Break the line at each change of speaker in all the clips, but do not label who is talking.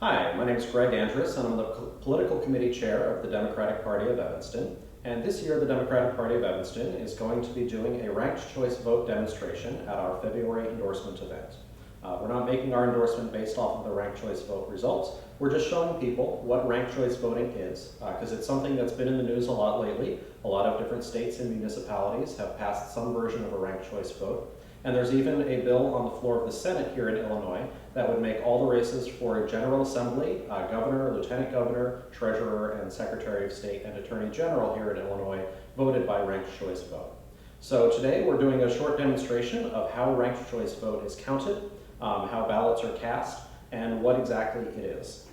Hi, my name is Greg Andrus, and I'm the Political Committee Chair of the Democratic Party of Evanston. And this year, the Democratic Party of Evanston is going to be doing a ranked choice vote demonstration at our February endorsement event. We're not making our endorsement based off of the ranked choice vote results. We're just showing people what ranked choice voting is, because it's something that's been in the news a lot lately. A lot of different states and municipalities have passed some version of a ranked choice vote. And there's even a bill on the floor of the Senate here in Illinois that would make all the races for General Assembly, Governor, Lieutenant Governor, Treasurer, and Secretary of State and Attorney General here in Illinois voted by ranked choice vote. So today we're doing a short demonstration of how ranked choice vote is counted, how ballots are cast, and what exactly it is.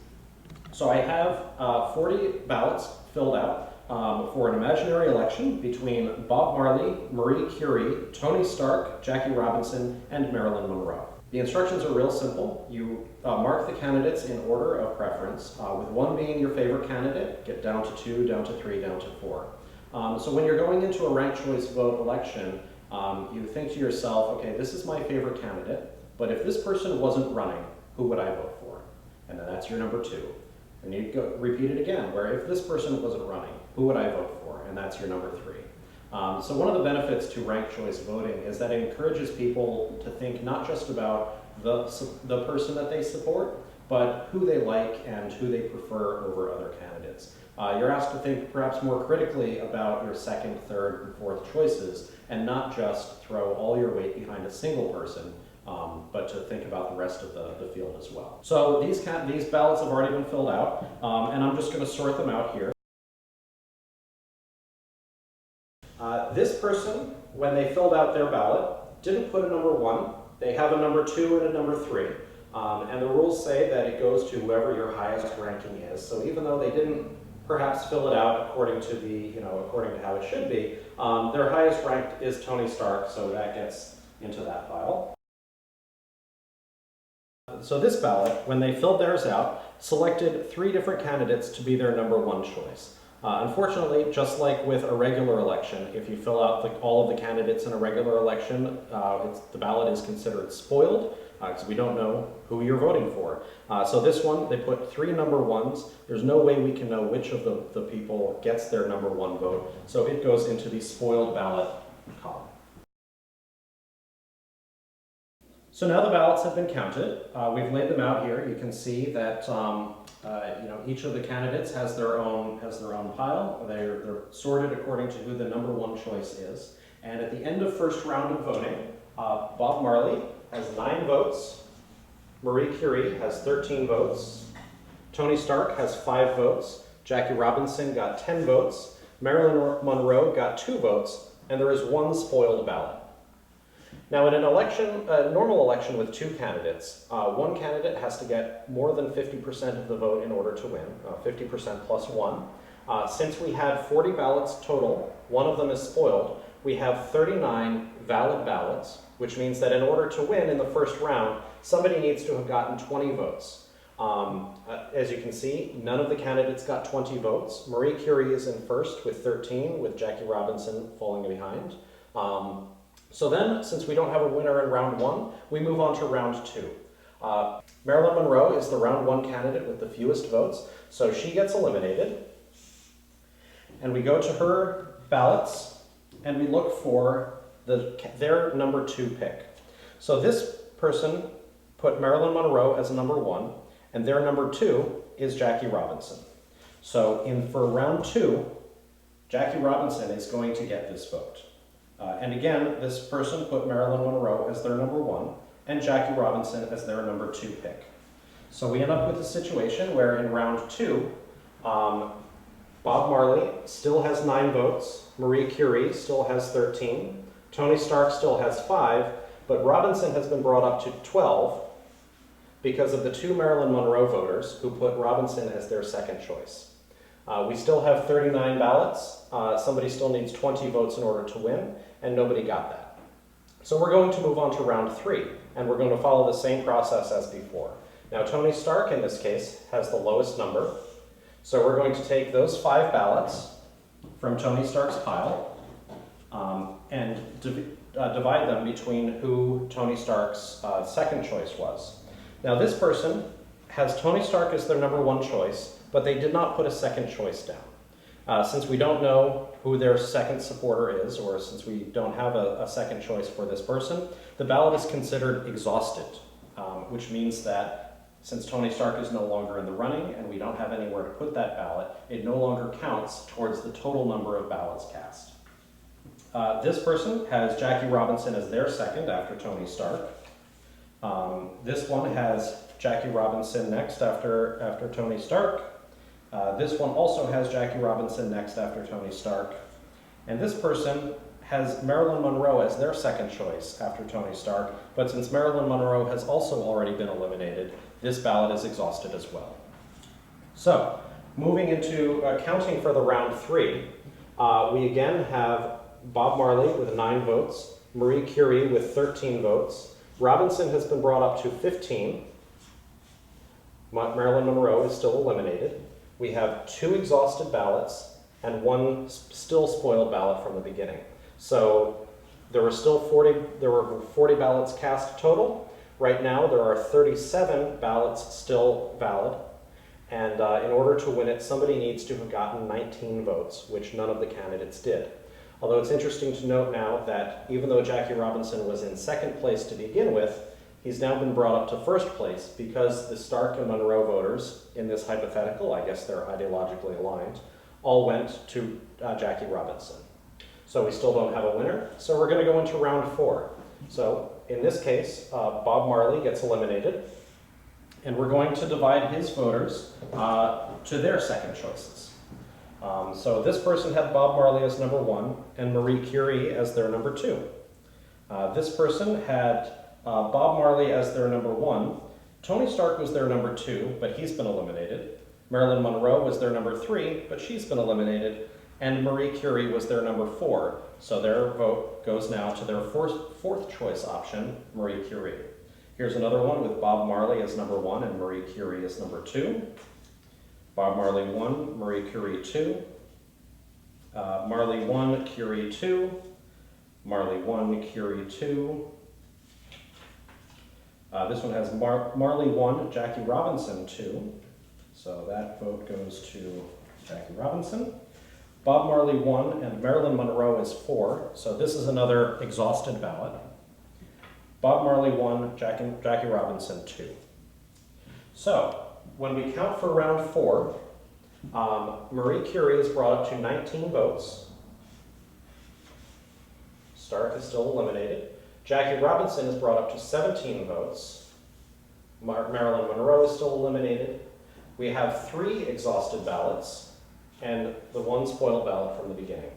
So I have 40 ballots filled out for an imaginary election between Bob Marley, Marie Curie, Tony Stark, Jackie Robinson, and Marilyn Monroe. The instructions are real simple. You mark the candidates in order of preference, with one being your favorite candidate, get down to 2, down to 3, down to 4. So when you're going into a ranked choice vote election, you think to yourself, okay, this is my favorite candidate, but if this person wasn't running, who would I vote for? And then that's your number 2. And you go repeat it again, where if this person wasn't running, who would I vote for? And that's your number 3. So one of the benefits to ranked choice voting is that it encourages people to think not just about the person that they support, but who they like and who they prefer over other candidates. You're asked to think perhaps more critically about your second, third, and fourth choices, and not just throw all your weight behind a single person, but to think about the rest of the field as well. So these ballots have already been filled out, and I'm just going to sort them out here. This person, when they filled out their ballot, didn't put a number 1. They have a number 2 and a number 3. And the rules say that it goes to whoever your highest ranking is. So even though they didn't perhaps fill it out according to how it should be, their highest ranked is Tony Stark, so that gets into that pile. So this ballot, when they filled theirs out, selected 3 different candidates to be their number 1 choice. Unfortunately, just like with a regular election, if you fill out all of the candidates in a regular election, the ballot is considered spoiled, because we don't know who you're voting for. So this one, they put 3 number 1s. There's no way we can know which of the people gets their number 1 vote, so it goes into the spoiled ballot column. So now the ballots have been counted. We've laid them out here. You can see that each of the candidates has their own pile. They're sorted according to who the number 1 choice is. And at the end of first round of voting, Bob Marley has 9 votes. Marie Curie has 13 votes. Tony Stark has 5 votes. Jackie Robinson got 10 votes. Marilyn Monroe got 2 votes. And there is 1 spoiled ballot. Now in an election, a normal election with 2 candidates, one candidate has to get more than 50% of the vote in order to win, 50% plus 1. Since we had 40 ballots total, one of them is spoiled, we have 39 valid ballots, which means that in order to win in the first round, somebody needs to have gotten 20 votes. As you can see, none of the candidates got 20 votes. Marie Curie is in first with 13, with Jackie Robinson falling behind. So then, since we don't have a winner in round 1, we move on to round 2. Marilyn Monroe is the round 1 candidate with the fewest votes, so she gets eliminated. And we go to her ballots, and we look for their number 2 pick. So this person put Marilyn Monroe as number 1, and their number 2 is Jackie Robinson. So for round 2, Jackie Robinson is going to get this vote. And again, this person put Marilyn Monroe as their number 1 and Jackie Robinson as their number 2 pick. So we end up with a situation where in round 2, Bob Marley still has 9 votes, Marie Curie still has 13, Tony Stark still has 5, but Robinson has been brought up to 12 because of the 2 Marilyn Monroe voters who put Robinson as their second choice. We still have 39 ballots. Somebody still needs 20 votes in order to win, and nobody got that. So we're going to move on to round 3, and we're going to follow the same process as before. Now Tony Stark, in this case, has the lowest number. So we're going to take those 5 ballots from Tony Stark's pile and divide them between who Tony Stark's second choice was. Now this person has Tony Stark as their number one choice, but they did not put a second choice down. Since we don't know who their second supporter is, or since we don't have a second choice for this person, the ballot is considered exhausted, which means that since Tony Stark is no longer in the running and we don't have anywhere to put that ballot, it no longer counts towards the total number of ballots cast. This person has Jackie Robinson as their second after Tony Stark. This one has Jackie Robinson next after Tony Stark. This one also has Jackie Robinson next after Tony Stark. And this person has Marilyn Monroe as their second choice after Tony Stark, but since Marilyn Monroe has also already been eliminated, this ballot is exhausted as well. So, moving into counting for the round three, we again have Bob Marley with 9 votes, Marie Curie with 13 votes, Robinson has been brought up to 15, Marilyn Monroe is still eliminated. We have 2 exhausted ballots and 1 still spoiled ballot from the beginning. So there were 40 ballots cast total. Right now there are 37 ballots still valid. And in order to win it, somebody needs to have gotten 19 votes, which none of the candidates did. Although it's interesting to note now that even though Jackie Robinson was in second place to begin with, he's now been brought up to first place because the Stark and Monroe voters in this hypothetical, I guess they're ideologically aligned, all went to Jackie Robinson. So we still don't have a winner, so we're going to go into round 4. So in this case, Bob Marley gets eliminated, and we're going to divide his voters to their second choices. So this person had Bob Marley as number 1 and Marie Curie as their number 2. This person had Bob Marley as their number 1. Tony Stark was their number 2, but he's been eliminated. Marilyn Monroe was their number 3, but she's been eliminated. And Marie Curie was their number 4, so their vote goes now to their fourth choice option, Marie Curie. Here's another one with Bob Marley as number 1 and Marie Curie as number 2. Bob Marley 1, Marie Curie 2. Marley 1, Curie 2. Marley 1, Curie 2. This one has Marley 1, Jackie Robinson 2. So that vote goes to Jackie Robinson. Bob Marley 1 and Marilyn Monroe is 4, so this is another exhausted ballot. Bob Marley 1, Jackie Robinson 2. So, when we count for round 4, Marie Curie is brought up to 19 votes. Stark is still eliminated. Jackie Robinson is brought up to 17 votes. Marilyn Monroe is still eliminated. We have 3 exhausted ballots and the 1 spoiled ballot from the beginning.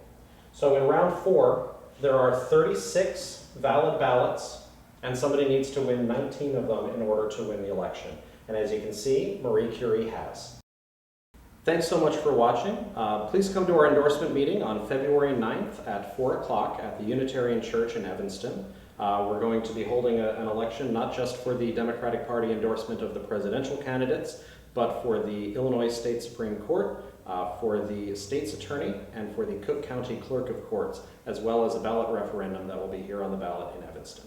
So in round 4, there are 36 valid ballots, and somebody needs to win 19 of them in order to win the election. And as you can see, Marie Curie has. Thanks so much for watching. Please come to our endorsement meeting on February 9th at 4 o'clock at the Unitarian Church in Evanston. We're going to be holding an election not just for the Democratic Party endorsement of the presidential candidates, but for the Illinois State Supreme Court, for the state's attorney, and for the Cook County Clerk of Courts, as well as a ballot referendum that will be here on the ballot in Evanston.